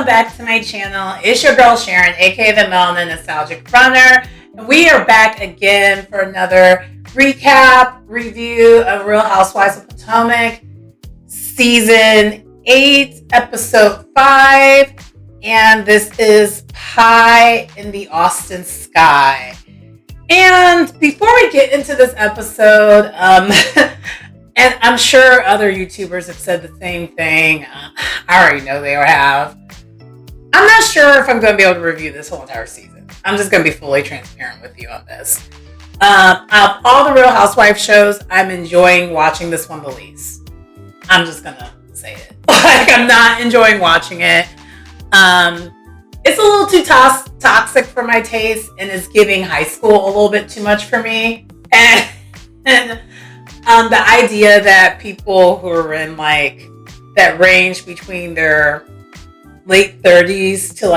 welcome back to my channel. It's your girl Sharon, aka the Melanin Nostalgic Runner. And we are back again for another recap, review of Real Housewives of Potomac, Season 8, Episode 5. And this is Pie in the Austin Sky. And before we get into this episode, and I'm sure other YouTubers have said the same thing. I already know they have. I'm not sure if I'm going to be able to review this whole entire season. I'm just going to be fully transparent with you on this. Of all the Real Housewives shows, I'm enjoying watching this one the least. I'm just going to say it. I'm not enjoying watching it. It's a little too toxic for my taste, and it's giving high school a little bit too much for me. And the idea that people who are in that range between their late 30s to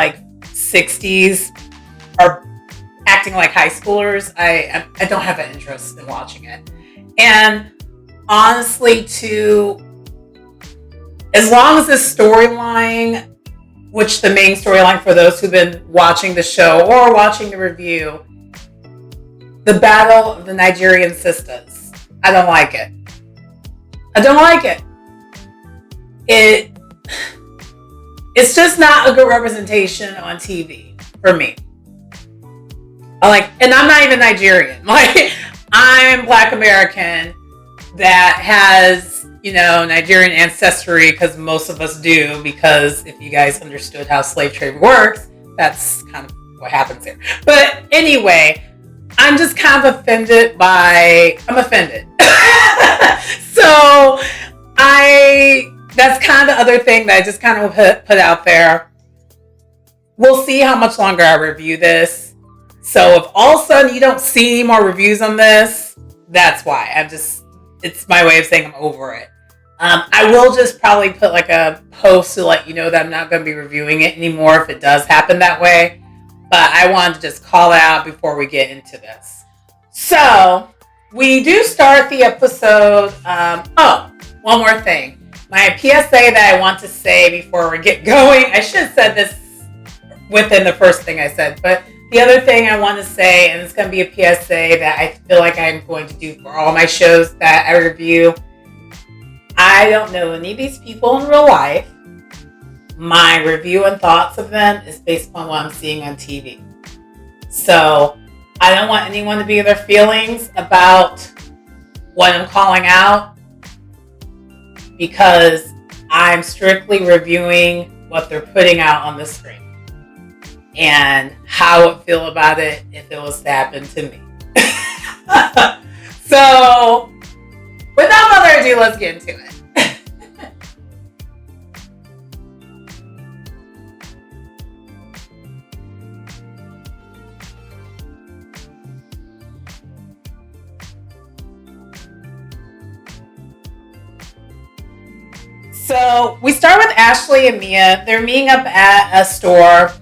60s are acting like high schoolers, I don't have an interest in watching it. And honestly, too, as long as this storyline, which the main storyline for those who've been watching the show or watching the review, the Battle of the Nigerian Sisters, I don't like it. I don't like it. It's just not a good representation on TV for me. And I'm not even Nigerian. I'm Black American that has, Nigerian ancestry, because most of us do, because if you guys understood how slave trade works, that's kind of what happens here. But anyway, I'm just kind of offended. I'm offended. So that's kind of the other thing that I just kind of put out there. We'll see how much longer I review this. So if all of a sudden you don't see any more reviews on this, that's why. It's my way of saying I'm over it. I will just probably put a post to let you know that I'm not going to be reviewing it anymore if it does happen that way. But I wanted to just call it out before we get into this. So we do start the episode. One more thing. My PSA that I want to say before we get going. I should have said this within the first thing I said. But the other thing I want to say, and it's going to be a PSA that I feel like I'm going to do for all my shows that I review. I don't know any of these people in real life. My review and thoughts of them is based on what I'm seeing on TV. So I don't want anyone to be in their feelings about what I'm calling out, because I'm strictly reviewing what they're putting out on the screen and how I would feel about it if it was to happen to me. So without further ado, let's get into it. So we start with Ashley and Mia. They're meeting up at a store,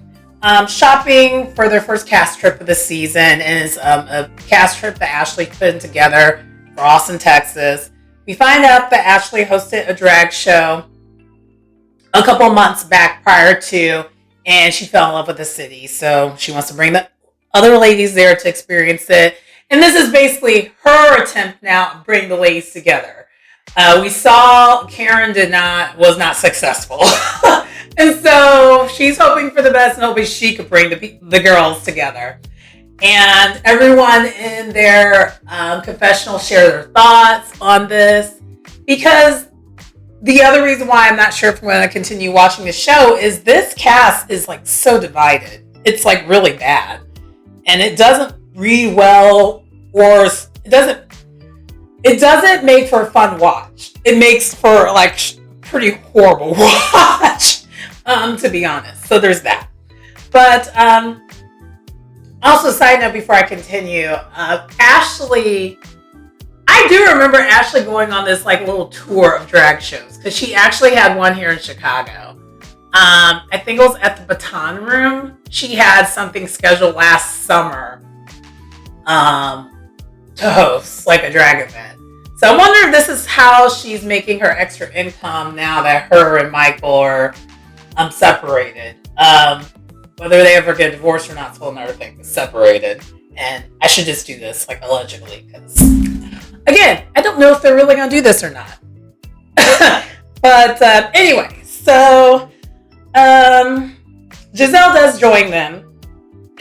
shopping for their first cast trip of the season. And it's a cast trip that Ashley put together for Austin, Texas. We find out that Ashley hosted a drag show a couple months back prior to, and she fell in love with the city. So she wants to bring the other ladies there to experience it. And this is basically her attempt now to bring the ladies together. We saw Karen was not successful. And so she's hoping for the best and hoping she could bring the girls together. And everyone in their confessional share their thoughts on this. Because the other reason why I'm not sure if I'm going to continue watching the show is this cast is so divided. It's really bad. And it doesn't read well, or it doesn't make for a fun watch. It makes for pretty horrible watch, to be honest. So there's that. But also, side note before I continue, Ashley, I do remember Ashley going on this little tour of drag shows, because she actually had one here in Chicago. I think it was at the Baton Room. She had something scheduled last summer to host a drag event. So I wonder if this is how she's making her extra income now that her and Michael are separated. Whether they ever get divorced or not is a whole other thing. Separated. And I should just do this, like, allegedly, because, again, I don't know if they're really going to do this or not. But anyway, so Giselle does join them,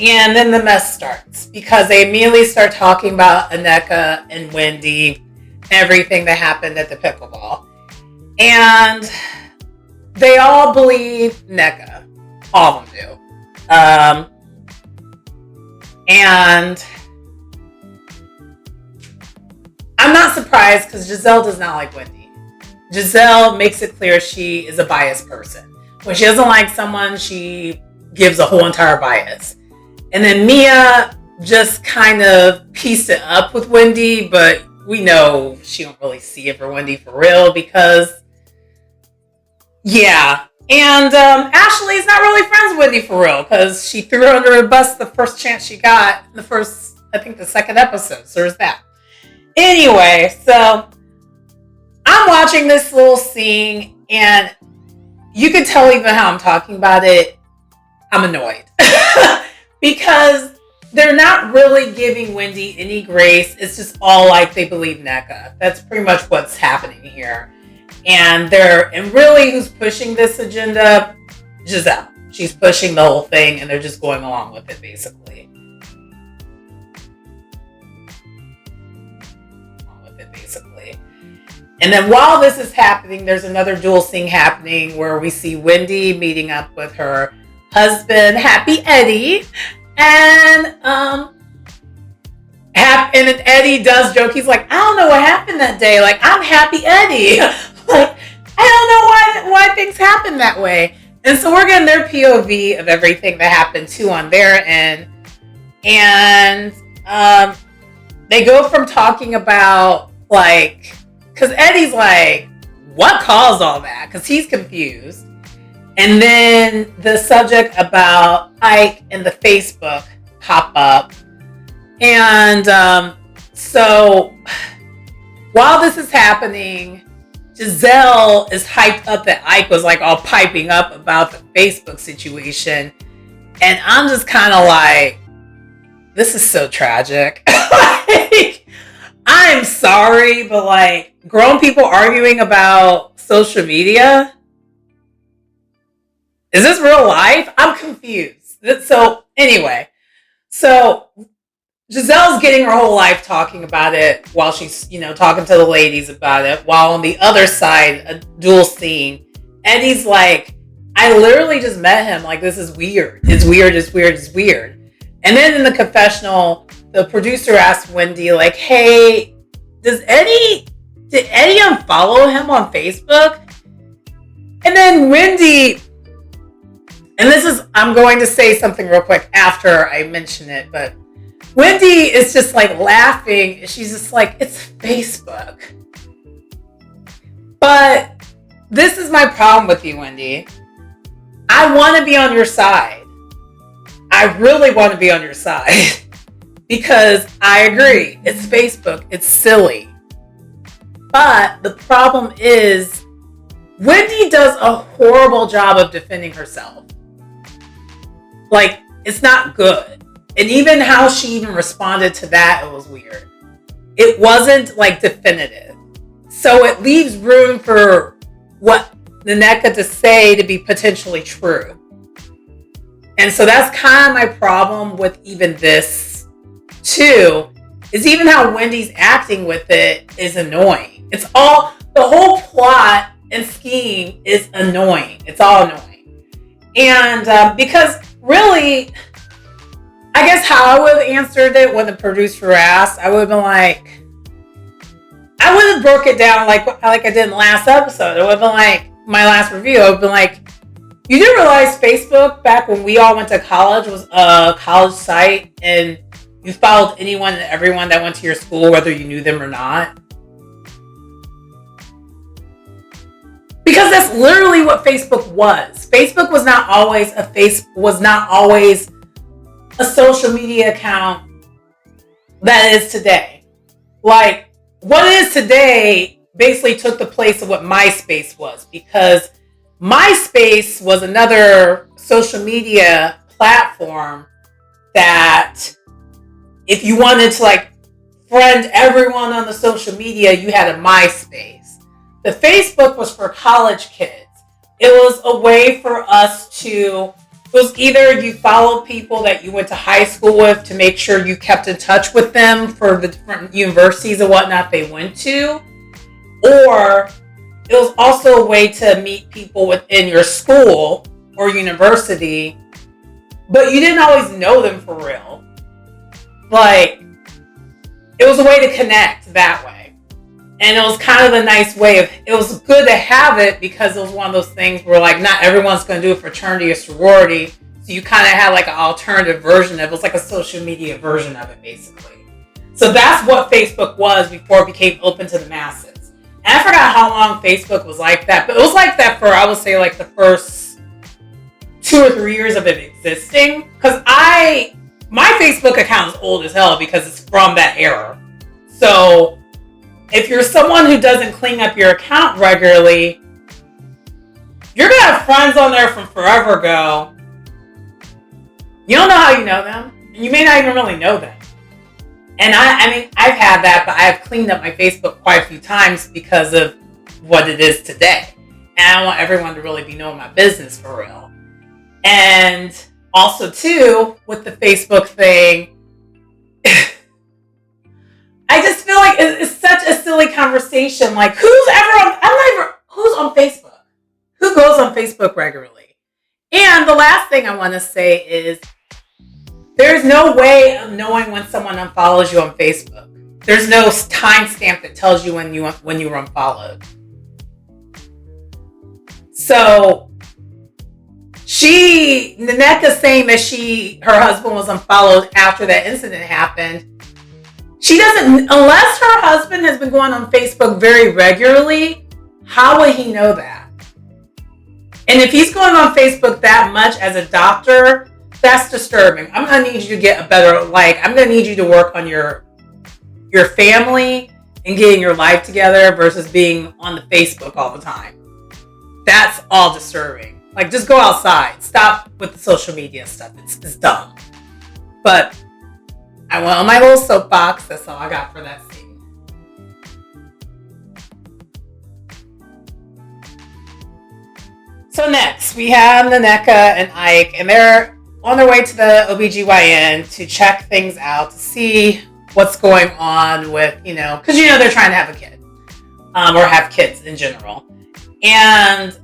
and then the mess starts because they immediately start talking about Aneka and Wendy, everything that happened at the pickleball. And they all believe Nneka. All of them do. And I'm not surprised because Giselle does not like Wendy. Giselle makes it clear she is a biased person. When she doesn't like someone, she gives a whole entire bias. And then Mia just kind of pieced it up with Wendy, but we know she don't really see it for Wendy for real because, yeah. And Ashley's not really friends with Wendy for real because she threw her under a bus the first chance she got in the second episode. So there's that. Anyway, so I'm watching this little scene, and you can tell even how I'm talking about it, I'm annoyed. Because they're not really giving Wendy any grace. It's just all like they believe Nneka. That's pretty much what's happening here. And really who's pushing this agenda? Giselle. She's pushing the whole thing, and they're just going along with it, basically. And then while this is happening, there's another duel scene happening where we see Wendy meeting up with her husband, Happy Eddie. And Eddie does joke. He's like, I don't know what happened that day. Like, I'm Happy Eddie. Like, I don't know why things happen that way. And so we're getting their POV of everything that happened too on their end. And they go from talking about, like, because Eddie's like, what caused all that? Because he's confused. And then the subject about Ike and the Facebook pop up. And so while this is happening, Giselle is hyped up that Ike was like all piping up about the Facebook situation. And I'm just kind of like, this is so tragic. Like, I'm sorry, but like grown people arguing about social media? Is this real life? I'm confused. So anyway, so Giselle's getting her whole life talking about it while she's, talking to the ladies about it. While on the other side, a duel scene, Eddie's like, I literally just met him. Like, this is weird. It's weird. It's weird. It's weird. And then in the confessional, the producer asked Wendy, like, hey, did Eddie unfollow him on Facebook? And then Wendy, and I'm going to say something real quick after I mention it, but Wendy is just like laughing. She's just like, it's Facebook. But this is my problem with you, Wendy. I want to be on your side. I really want to be on your side. Because I agree, it's Facebook, it's silly. But the problem is, Wendy does a horrible job of defending herself. Like, it's not good. And even how she even responded to that, it was weird. It wasn't like definitive. So it leaves room for what Nneka to say to be potentially true. And so that's kind of my problem with even this. Two, is even how Wendy's acting with it is annoying. The whole plot and scheme is annoying. It's all annoying. And because really, I guess how I would have answered it when the producer asked, I would have been like, I would have broke it down like I did in the last episode. It would have been like, my last review, I would have been like, you didn't realize Facebook, back when we all went to college, was a college site, and you followed anyone and everyone that went to your school, whether you knew them or not. Because that's literally what Facebook was. Facebook was not always a social media account that is today. Like, what it is today basically took the place of what MySpace was, because MySpace was another social media platform that if you wanted to like friend everyone on the social media, you had a MySpace. The Facebook was for college kids. It was a way for us to, it was either you followed people that you went to high school with to make sure you kept in touch with them for the different universities and whatnot they went to, or it was also a way to meet people within your school or university, but you didn't always know them for real. Like, it was a way to connect that way. And it was kind of a nice way of, it was good to have it because it was one of those things where like not everyone's going to do a fraternity or sorority. So you kind of had like an alternative version of it. It was like a social media version of it basically. So that's what Facebook was before it became open to the masses. And I forgot how long Facebook was like that, but it was like that for, I would say, like the first 2 or 3 years of it existing. Because my Facebook account is old as hell because it's from that era. So if you're someone who doesn't clean up your account regularly, you're going to have friends on there from forever ago. You don't know how you know them. And you may not even really know them. And I mean, I've had that, but I've cleaned up my Facebook quite a few times because of what it is today. And I want everyone to really be knowing my business for real. And also, too, with the Facebook thing, I just feel like it's such a silly conversation. Like, who's on Facebook? Who goes on Facebook regularly? And the last thing I want to say is, there's no way of knowing when someone unfollows you on Facebook. There's no timestamp that tells you when you were unfollowed. So Naneka's saying that her husband was unfollowed after that incident happened. She doesn't, unless her husband has been going on Facebook very regularly, how would he know that? And if he's going on Facebook that much as a doctor, that's disturbing. I'm going to need you to get I'm going to need you to work on your family and getting your life together versus being on the Facebook all the time. That's all disturbing. Like, just go outside. Stop with the social media stuff. It's dumb. But I went on my little soapbox. That's all I got for that scene. So next, we have Naneka and Ike, and they're on their way to the OBGYN to check things out, to see what's going on with, because, they're trying to have a kid, or have kids in general. And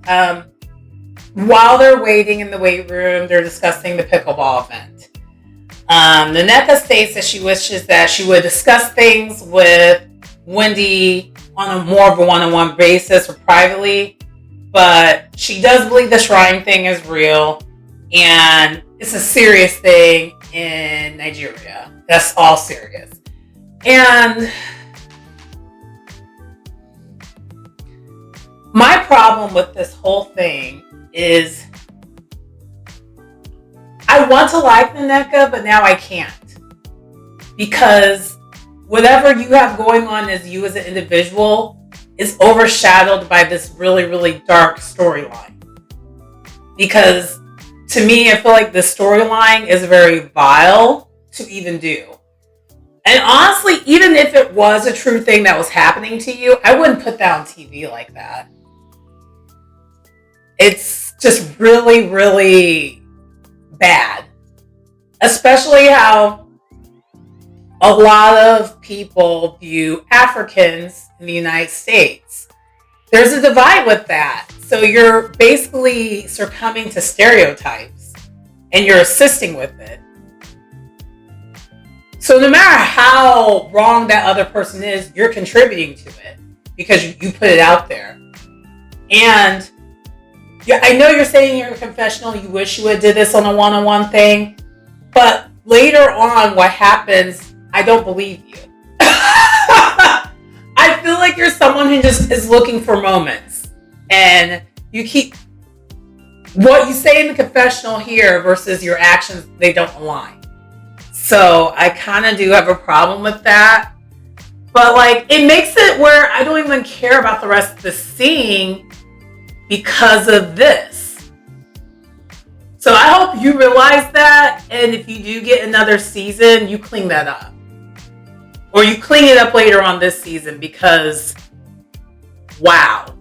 while they're waiting in the weight room, they're discussing the pickleball event. Naneka states that she wishes that she would discuss things with Wendy on a more of a one-on-one basis or privately, but she does believe the shrine thing is real, and it's a serious thing in Nigeria. That's all serious. And my problem with this whole thing is I want to like Naneka, but now I can't. Because whatever you have going on as you as an individual is overshadowed by this really, really dark storyline. Because to me, I feel like the storyline is very vile to even do. And honestly, even if it was a true thing that was happening to you, I wouldn't put that on TV like that. It's just really, really bad. Especially how a lot of people view Africans in the United States. There's a divide with that. So you're basically succumbing to stereotypes and you're assisting with it. So no matter how wrong that other person is, you're contributing to it because you put it out there. And I know you're saying in your confessional you wish you would have did this on a one-on-one thing, but later on what happens, I don't believe you. I feel like you're someone who just is looking for moments. And you keep what you say in the confessional here versus your actions, they don't align. So I kind of do have a problem with that. But like, it makes it where I don't even care about the rest of the scene because of this. So I hope you realize that, and if you do get another season, you clean that up. Or you clean it up later on this season, because wow.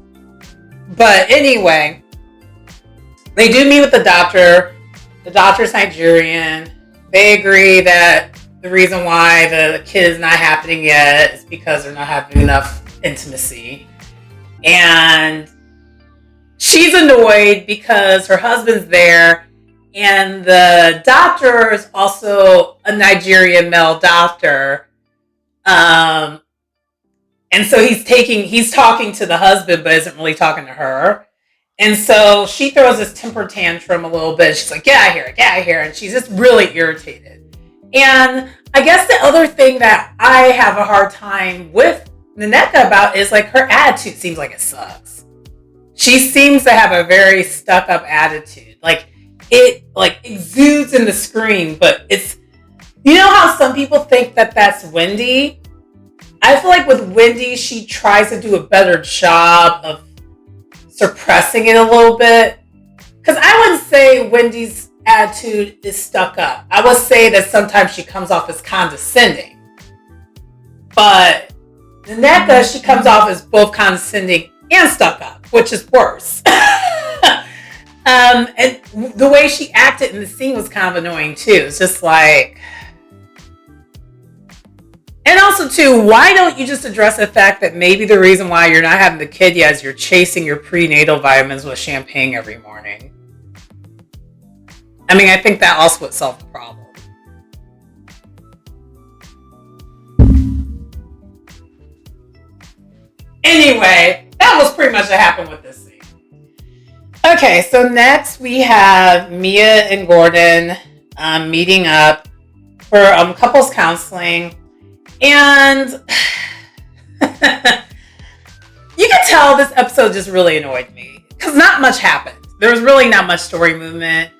But anyway, they do meet with the doctor. The doctor's Nigerian. They agree that the reason why the kid is not happening yet is because they're not having enough intimacy. And she's annoyed because her husband's there, and the doctor is also a Nigerian male doctor. And so he's talking to the husband, but isn't really talking to her. And so she throws this temper tantrum a little bit. She's like, get out of here. And she's just really irritated. And I guess the other thing that I have a hard time with Nneka about is like her attitude seems like it sucks. She seems to have a very stuck up attitude. Like it like exudes in the screen, but it's, you know how some people think that that's Wendy? I feel like with Wendy, she tries to do a better job of suppressing it a little bit. Because I wouldn't say Wendy's attitude is stuck up. I would say that sometimes she comes off as condescending. But Nneka, she comes off as both condescending and stuck up, which is worse. And the way she acted in the scene was kind of annoying too. It's just like... And also, too, why don't you just address the fact that maybe the reason why you're not having the kid yet is you're chasing your prenatal vitamins with champagne every morning? I mean, I think that also would solve the problem. Anyway, that was pretty much what happened with this scene. Okay, so next we have Mia and Gordon meeting up for couples counseling. And you can tell this episode just really annoyed me because not much happened. There was really not much story movement.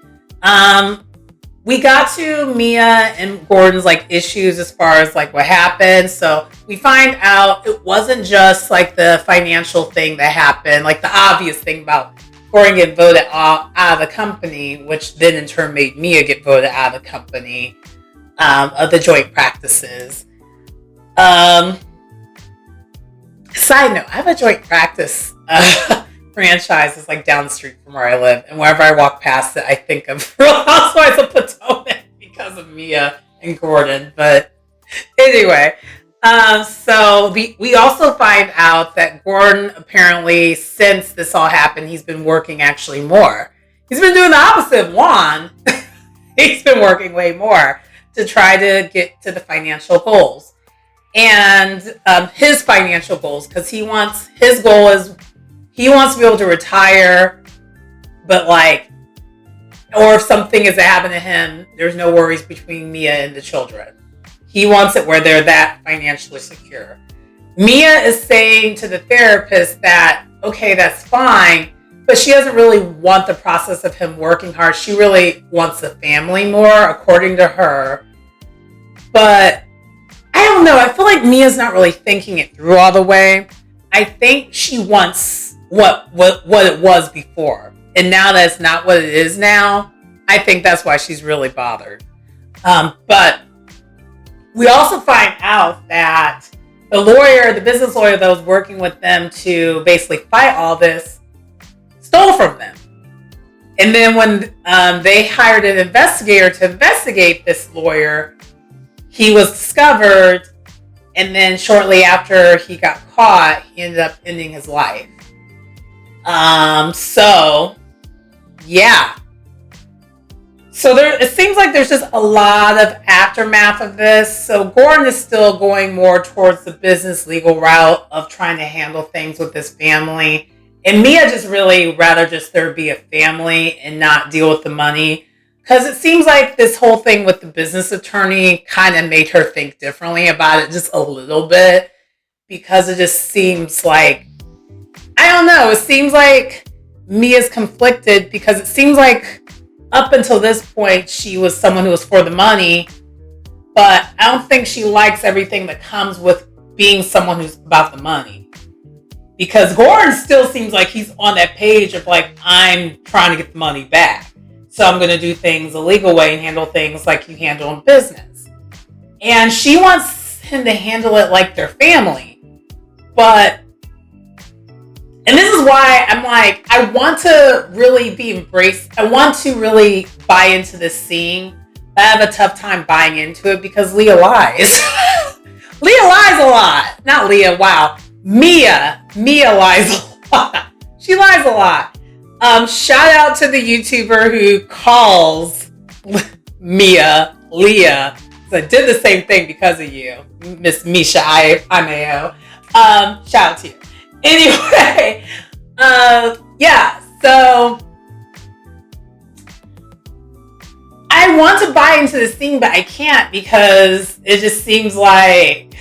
We got to Mia and Gordon's like issues as far as like what happened. So we find out it wasn't just like the financial thing that happened, like the obvious thing about Gordon getting voted out of the company, which then in turn made Mia get voted out of the company, of the joint practices. Side note, I have a joint practice franchise that's like down the street from where I live, and whenever I walk past it, I think of Real Housewives of Potomac because of Mia and Gordon. But anyway, so we also find out that Gordon apparently, since this all happened, he's been working actually more. He's been doing the opposite of Juan. He's been working way more to try to get to the financial goals. And his financial goals, because his goal is he wants to be able to retire, but like, or if something is to happen to him, there's no worries between Mia and the children. He wants it where they're that financially secure. Mia is saying to the therapist that, okay, that's fine, but she doesn't really want the process of him working hard. She really wants the family more, according to her. But I don't know. I feel like Mia's not really thinking it through all the way. I think she wants what it was before. And now that it's not what it is now, I think that's why she's really bothered. But we also find out that the business lawyer that was working with them to basically fight all this, stole from them. And then when they hired an investigator to investigate this lawyer, he was discovered, and then shortly after he got caught, he ended up ending his life. So yeah. So it seems like there's just a lot of aftermath of this. So Gordon is still going more towards the business legal route of trying to handle things with his family. And Mia just really rather just there be a family and not deal with the money. Because it seems like this whole thing with the business attorney kind of made her think differently about it just a little bit. Because it just seems like, I don't know, it seems like Mia's conflicted because it seems like up until this point, she was someone who was for the money. But I don't think she likes everything that comes with being someone who's about the money. because Gordon still seems like he's on that page of like, I'm trying to get the money back. So I'm going to do things the legal way and handle things like you handle in business. And she wants him to handle it like their family. But, and this is why I'm like, I want to really be embraced. I want to really buy into this scene. I have a tough time buying into it because Leah lies. Leah lies a lot. Not Leah, wow. Mia lies a lot. She lies a lot. Shout out to the YouTuber who calls Mia Leah. I did the same thing because of you, Miss Misha Imeo. Shout out to you. Anyway, yeah, so I want to buy into this thing, but I can't because it just seems like,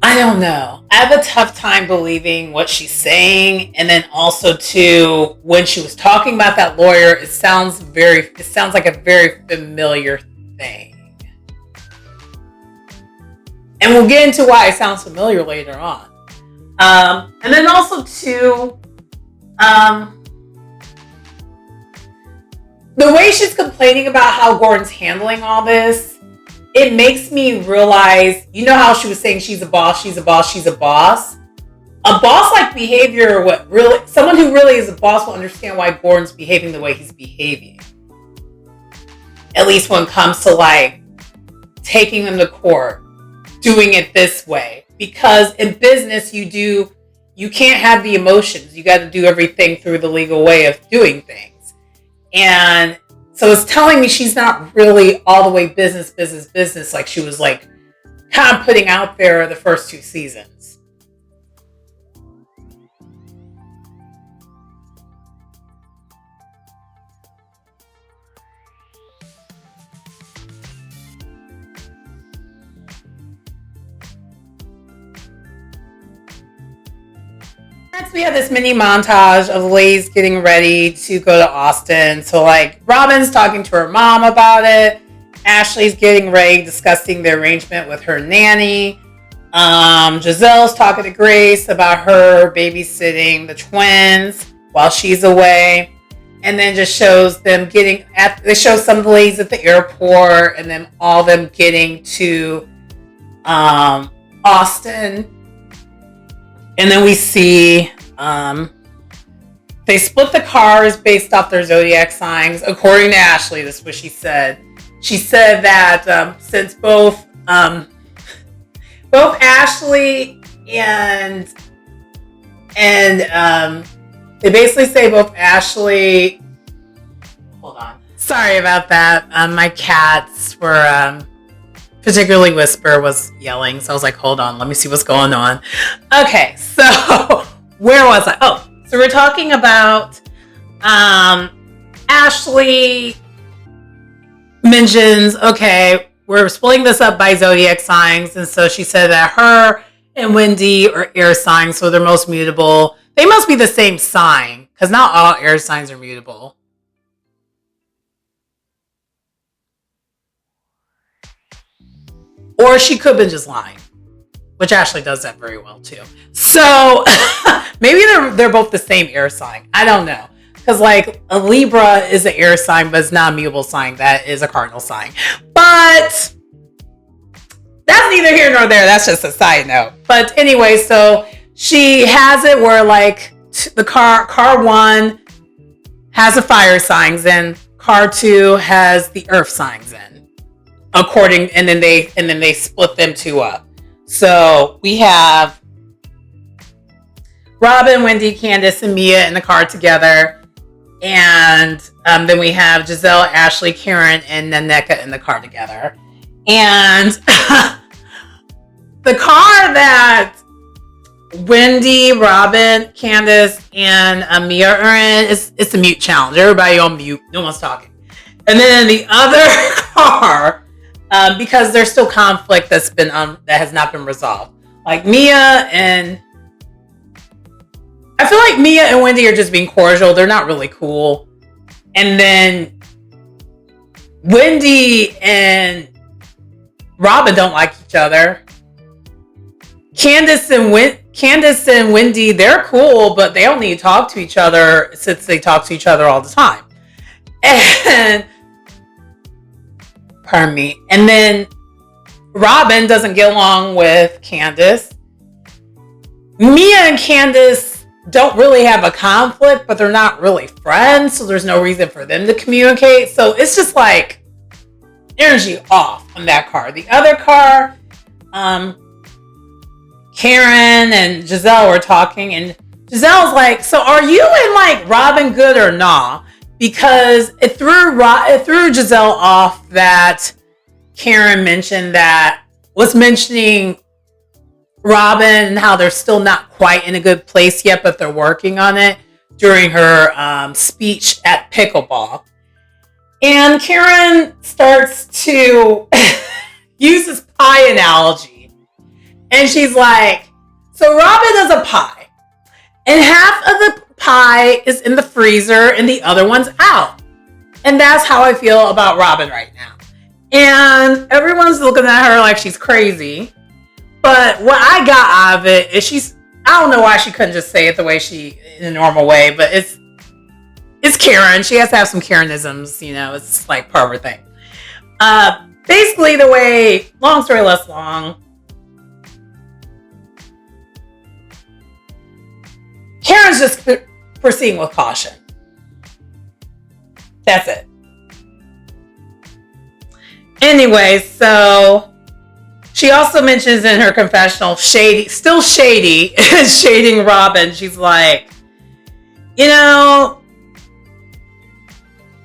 I don't know. I have a tough time believing what she's saying. And then also too, when she was talking about that lawyer, it sounds like a very familiar thing. And we'll get into why it sounds familiar later on. And then also too, the way she's complaining about how Gordon's handling all this, it makes me realize, you know how she was saying she's a boss. A boss-like behavior, someone who really is a boss will understand why Gordon's behaving the way he's behaving. At least when it comes to like taking them to court, doing it this way. Because in business, you can't have the emotions. You got to do everything through the legal way of doing things. And so it's telling me she's not really all the way business like she was like kind of putting out there the first 2 seasons. Next, we have this mini montage of Lays getting ready to go to Austin. So, like, Robin's talking to her mom about it. Ashley's getting ready, discussing the arrangement with her nanny. Giselle's talking to Grace about her babysitting the twins while she's away. And then just shows them they show some of the ladies at the airport and then all them getting to Austin. And then we see they split the cars based off their zodiac signs. According to Ashley, this is what she said. She said that since both Ashley and they basically say both Ashley. Hold on. Sorry about that. My cats were. Particularly Whisper was yelling, so I was like, hold on, let me see what's going on. Okay, so where was I? Oh, so we're talking about Ashley mentions, okay, we're splitting this up by zodiac signs, and so she said that her and Wendy are air signs, so they're most mutable. They must be the same sign, because not all air signs are mutable. Or she could have been just lying, which Ashley does that very well too. So maybe they're both the same air sign. I don't know. Because like a Libra is an air sign, but it's not a mutable sign. That is a cardinal sign. But that's neither here nor there. That's just a side note. But anyway, so she has it where like the car 1 has the fire signs in, car 2 has the earth signs in. And then they split them 2 up. So we have Robin, Wendy, Candace, and Mia in the car together. And then we have Giselle, Ashley, Karen, and Naneka in the car together. And the car that Wendy, Robin, Candace, and Mia are in, it's a mute challenge. Everybody on mute. No one's talking. And then the other car, because there's still conflict that has not been resolved. Like Mia and I feel like Mia and Wendy are just being cordial. They're not really cool. And then Wendy and Robin don't like each other. Candace Candace and Wendy, they're cool, but they don't need to talk to each other since they talk to each other all the time. And pardon me. And then Robin doesn't get along with Candace. Mia and Candace don't really have a conflict, but they're not really friends, so there's no reason for them to communicate. So it's just like energy off on that car. The other car, Karen and Giselle were talking, and Giselle's like, so are you and like Robin good or nah? Because it threw Giselle off that Karen was mentioning Robin and how they're still not quite in a good place yet, but they're working on it during her speech at pickleball. And Karen starts to use this pie analogy. And she's like, so Robin is a pie. And half of the pie is in the freezer and the other one's out. And that's how I feel about Robin right now. And everyone's looking at her like she's crazy. But what I got out of it is I don't know why she couldn't just say it the way in a normal way, but it's Karen. She has to have some Karenisms, it's like part of her thing. Basically long story less long, Karen's just proceeding with caution. That's it. Anyway, so she also mentions in her confessional, still shady, shading Robin. She's like,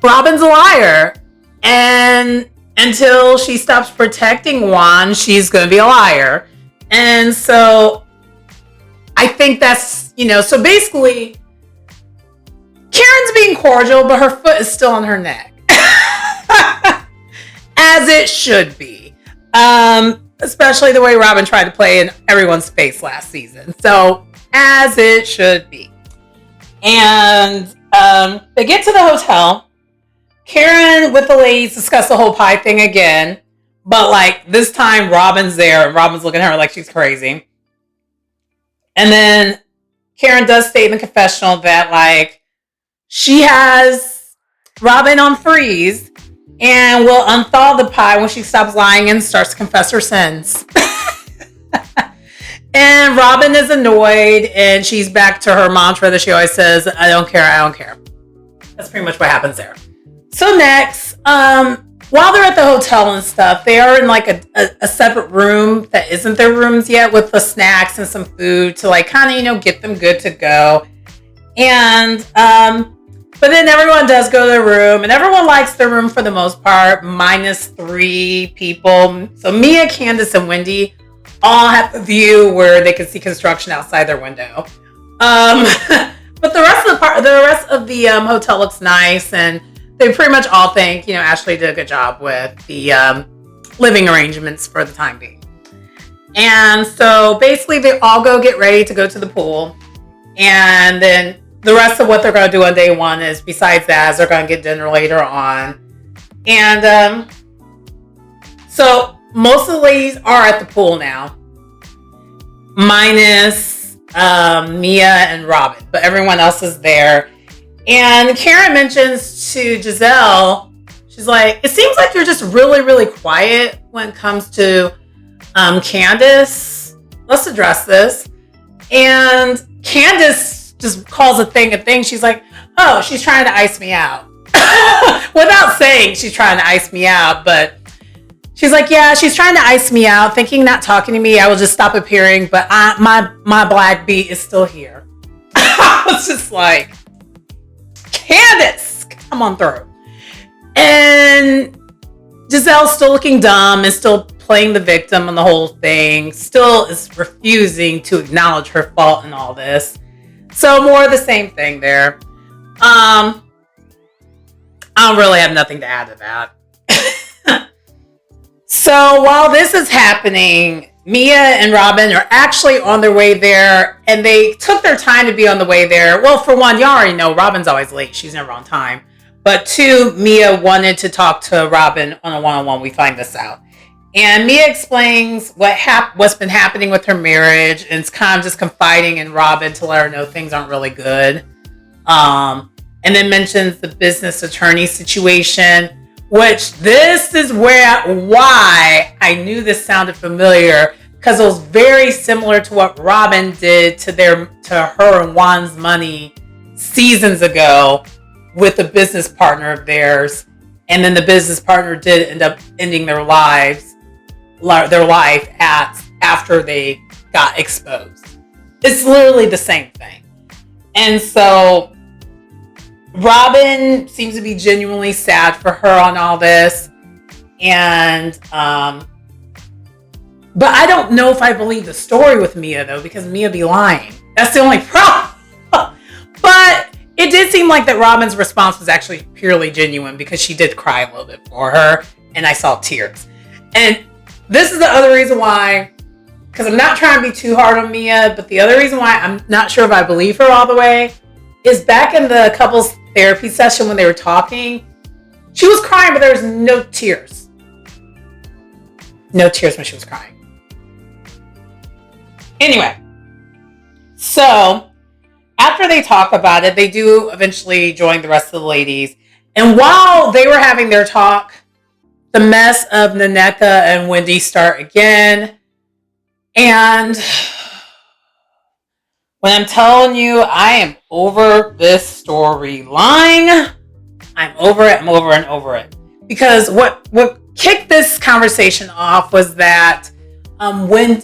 Robin's a liar. And until she stops protecting Juan, she's going to be a liar. And so I think that's, so basically, Karen's being cordial, but her foot is still on her neck. As it should be. Especially the way Robin tried to play in everyone's face last season. So, as it should be. And they get to the hotel. Karen with the ladies discuss the whole pie thing again. But like this time Robin's there and Robin's looking at her like she's crazy. And then Karen does state in the confessional that like she has Robin on freeze and will unthaw the pie when she stops lying and starts to confess her sins. And Robin is annoyed and she's back to her mantra that she always says, I don't care, I don't care. That's pretty much what happens there. So next, while they're at the hotel and stuff, they are in like a separate room that isn't their rooms yet with the snacks and some food to like kind of, get them good to go. And, but then everyone does go to their room and everyone likes their room for the most part, minus 3 people. So Mia, Candace, and Wendy all have the view where they can see construction outside their window. But the rest of the hotel looks nice, and they pretty much all think, Ashley did a good job with the living arrangements for the time being. And so basically they all go get ready to go to the pool. And then the rest of what they're going to do on day 1 is, besides that, is they're going to get dinner later on. And so most of the ladies are at the pool now, minus Mia and Robin, but everyone else is there. And Karen mentions to Giselle, she's like, it seems like you're just really, really quiet when it comes to Candace. Let's address this. And Candace just calls a thing a thing. She's like, oh, she's trying to ice me out. Without saying she's trying to ice me out, but she's like, yeah, she's trying to ice me out, thinking not talking to me, I will just stop appearing, but my black beat is still here. I was just like, Candace, come on through. And Giselle's still looking dumb and still playing the victim on the whole thing, still is refusing to acknowledge her fault in all this. So more of the same thing there. I don't really have nothing to add to that. So while this is happening, Mia and Robin are actually on their way there, and they took their time to be on the way there. Well, for one, y'all already know Robin's always late. She's never on time. But 2, Mia wanted to talk to Robin on a one-on-one. We find this out. And Mia explains what's been happening with her marriage, and it's kind of just confiding in Robin to let her know things aren't really good. And then mentions the business attorney situation, which this is why I knew this sounded familiar, because it was very similar to what Robin did to her and Juan's Money seasons ago with a business partner of theirs, and then the business partner did end up ending their life after they got exposed. It's literally the same thing. And so Robin seems to be genuinely sad for her on all this. And but I don't know if I believe the story with Mia, though, because Mia be lying. That's the only problem. But it did seem like that Robin's response was actually purely genuine, because she did cry a little bit for her, and I saw tears. And this is the other reason why, because I'm not trying to be too hard on Mia, but the other reason why I'm not sure if I believe her all the way is back in the couples therapy session when they were talking, she was crying, but there was no tears. No tears when she was crying. Anyway, so after they talk about it, they do eventually join the rest of the ladies. And while they were having their talk, the mess of Nneka and Wendy start again. And when I'm telling you, I am over this storyline. I'm over it. Because what kicked this conversation off was that when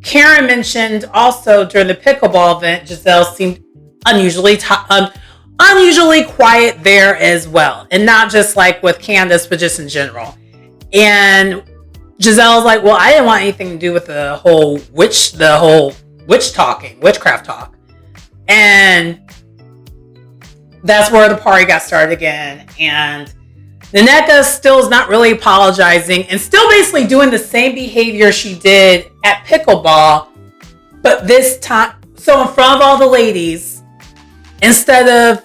Karen mentioned also during the pickleball event, Giselle seemed unusually quiet there as well. And not just like with Candace, but just in general. And Giselle's like, well, I didn't want anything to do with the whole witchcraft talk. And that's where the party got started again. And Nneka still is not really apologizing and still basically doing the same behavior she did at pickleball, but this time, so in front of all the ladies, instead of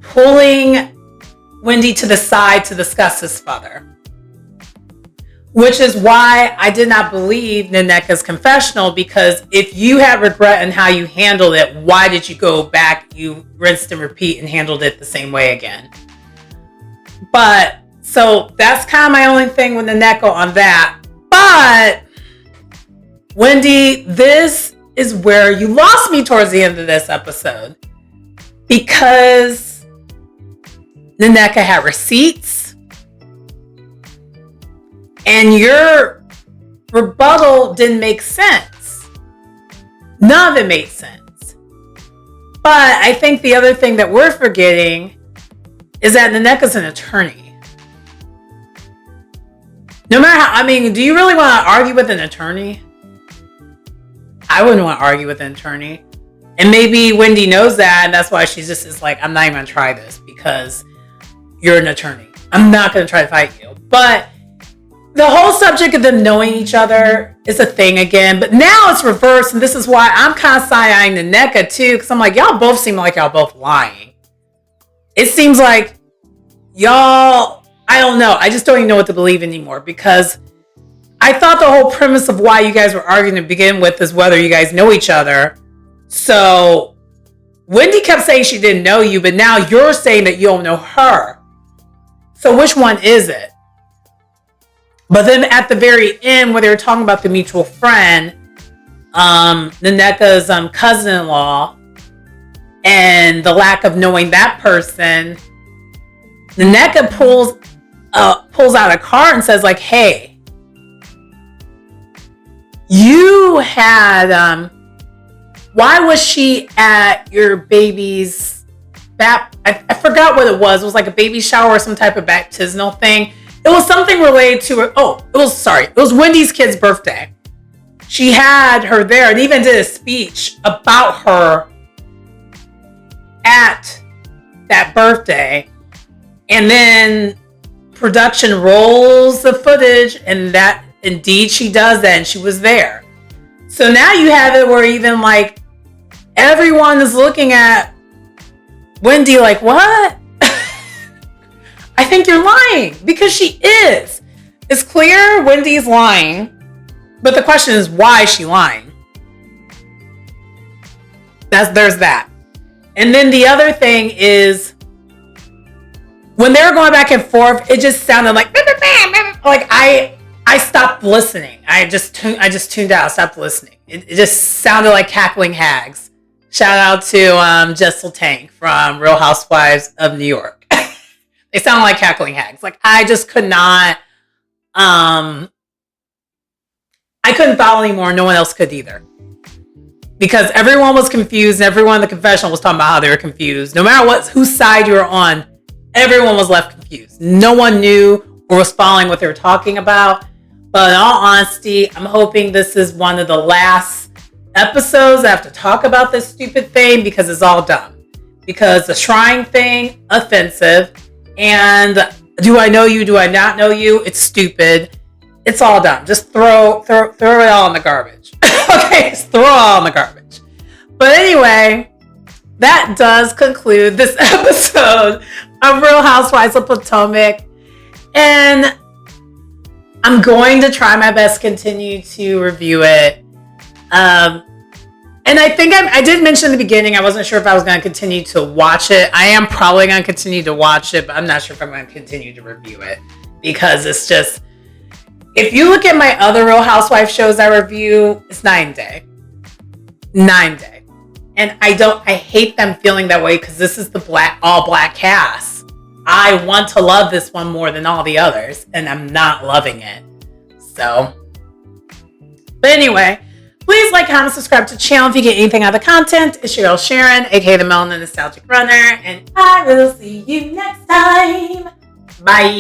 pulling Wendy to the side to discuss his father. Which is why I did not believe Nneka's confessional, because if you had regret in how you handled it, why did you go back, you rinsed and repeat and handled it the same way again? But, so that's kind of my only thing with Nneka on that. But, Wendy, this is where you lost me towards the end of this episode. Because Nneka had receipts. And your rebuttal didn't make sense. None of it made sense. But I think the other thing that we're forgetting is that Nneka's an attorney. No matter how, do you really want to argue with an attorney? I wouldn't want to argue with an attorney. And maybe Wendy knows that, and that's why she's just is like, I'm not even going to try this because you're an attorney. I'm not going to try to fight you. But the whole subject of them knowing each other is a thing again, but now it's reversed, and this is why I'm kind of side-eyeing Nneka too, because I'm like, y'all both seem like y'all both lying. It seems like y'all, I don't know, I just don't even know what to believe anymore, because I thought the whole premise of why you guys were arguing to begin with is whether you guys know each other. So Wendy kept saying she didn't know you, but now you're saying that you don't know her. So which one is it? But then at the very end, when they were talking about the mutual friend, Nneka's cousin-in-law, and the lack of knowing that person, Nneka pulls out a card and says, like, hey, you had, why was she at your baby's I forgot what it was. It was like a baby shower or some type of baptismal thing. It was something related to her. It was Wendy's kid's birthday. She had her there and even did a speech about her at that birthday. And then production rolls the footage, and that indeed she does that, and she was there. So now you have it where even like everyone is looking at Wendy like, what? I think you're lying, because she is. It's clear Wendy's lying, but the question is, why is she lying? There's that. And then the other thing is, when they were going back and forth, it just sounded like I stopped listening. I just tuned out. I stopped listening. It just sounded like cackling hags. Shout out to Jessel Tank from Real Housewives of New York. They sound like cackling hags. Like, I just could not. I couldn't follow anymore. No one else could either. Because everyone was confused. And everyone in the confessional was talking about how they were confused. No matter whose side you were on, everyone was left confused. No one knew or was following what they were talking about. But in all honesty, I'm hoping this is one of the last episodes I have to talk about this stupid thing, because it's all dumb. Because the shrine thing, offensive. And do I know you? Do I not know you? It's stupid. It's all dumb. Just throw it all in the garbage. Okay, just throw it all in the garbage. But anyway, that does conclude this episode of Real Housewives of Potomac. And I'm going to try my best to continue to review it. And I think I did mention in the beginning, I wasn't sure if I was going to continue to watch it. I am probably going to continue to watch it, but I'm not sure if I'm going to continue to review it. Because it's just, if you look at my other Real Housewives shows I review, it's 9 day. 9 day. And I hate them feeling that way, because this is the all black cast. I want to love this one more than all the others, and I'm not loving it. So, but anyway, please like, comment, subscribe to the channel if you get anything out of the content. It's your girl Sharon, aka the Melanin Nostalgic Runner, and I will see you next time. Bye.